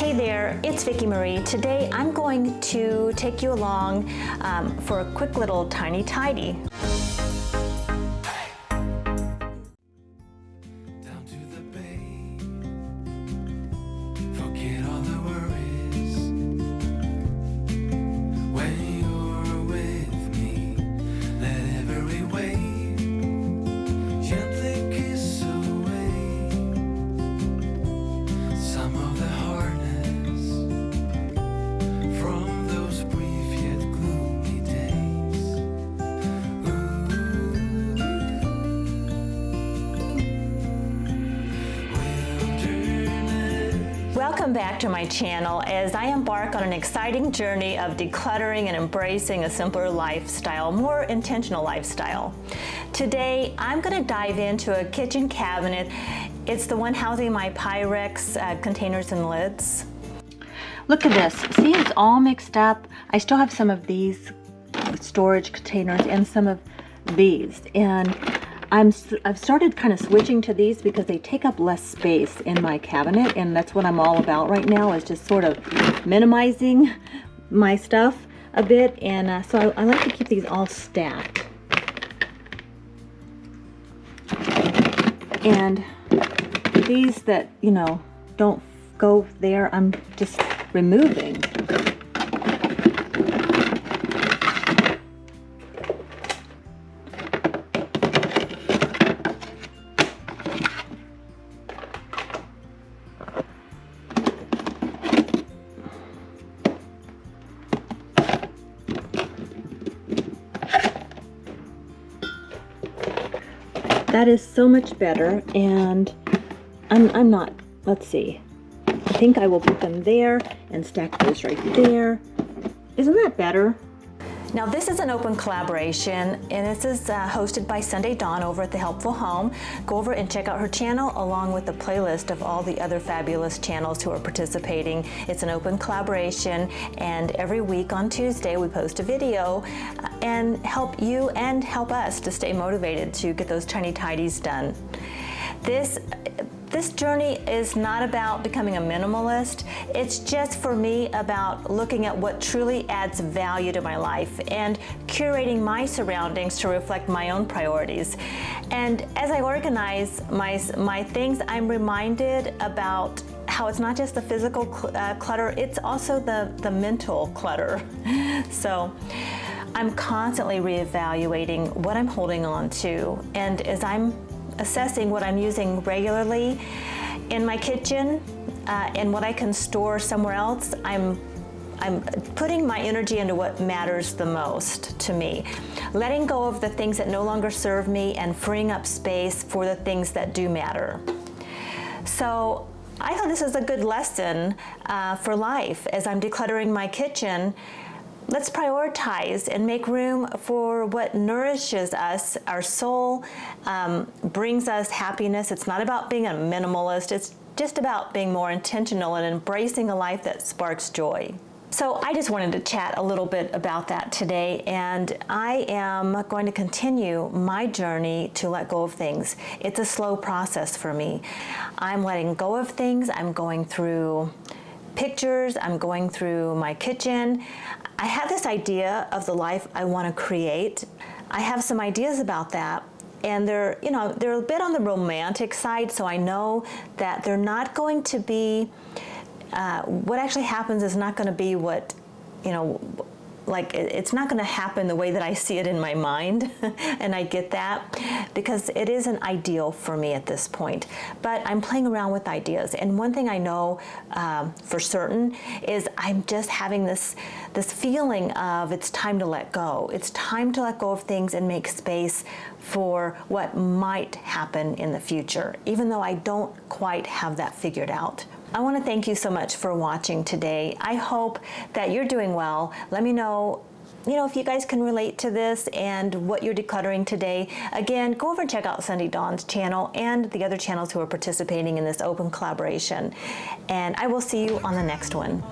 Hey there, it's Vicki Marie. Today I'm going to take you along for a quick little tiny tidy. Welcome back to my channel as I embark on an exciting journey of decluttering and embracing a simpler lifestyle, more intentional lifestyle. Today, I'm going to dive into a kitchen cabinet. It's the one housing my Pyrex containers and lids. Look at this. See, it's all mixed up. I still have some of these storage containers and some of these. And I've started kind of switching to these because they take up less space in my cabinet, and that's what I'm all about right now, is just sort of minimizing my stuff a bit. And so I like to keep these all stacked. And these that, you know, don't go there, I'm just removing. That is so much better, and I'm not, let's see, I think I will put them there and stack those right there. Isn't that better? Now this is an open collaboration, and this is hosted by Sunday Dawn over at The Helpful Home. Go over and check out her channel along with the playlist of all the other fabulous channels who are participating. It's an open collaboration, and every week on Tuesday we post a video and help you and help us to stay motivated to get those tiny tidies done. This journey is not about becoming a minimalist. It's just for me about looking at what truly adds value to my life and curating my surroundings to reflect my own priorities. And as I organize my things, I'm reminded about how it's not just the physical clutter, it's also the mental clutter. So I'm constantly reevaluating what I'm holding on to, and as I'm assessing what I'm using regularly in my kitchen and what I can store somewhere else, I'm putting my energy into what matters the most to me, letting go of the things that no longer serve me and freeing up space for the things that do matter. So I thought this is a good lesson for life. As I'm decluttering my kitchen, let's prioritize and make room for what nourishes us, our soul, brings us happiness. It's not about being a minimalist. It's just about being more intentional and embracing a life that sparks joy. So I just wanted to chat a little bit about that today, and I am going to continue my journey to let go of things. It's a slow process for me. I'm letting go of things. I'm going through pictures. I'm going through my kitchen. I have this idea of the life I want to create. I have some ideas about that, and they're a bit on the romantic side, so I know that they're not going to be, what actually happens is not going to be what, like it's not going to happen the way that I see it in my mind, and I get that because it isn't ideal for me at this point. But I'm playing around with ideas, and one thing I know for certain is I'm just having this feeling of it's time to let go. It's time to let go of things and make space for what might happen in the future, even though I don't quite have that figured out. I want to thank you so much for watching today. I hope that you're doing well. Let me know, if you guys can relate to this and what you're decluttering today. Again, go over and check out Sunday Dawn's channel and the other channels who are participating in this open collaboration. And I will see you on the next one.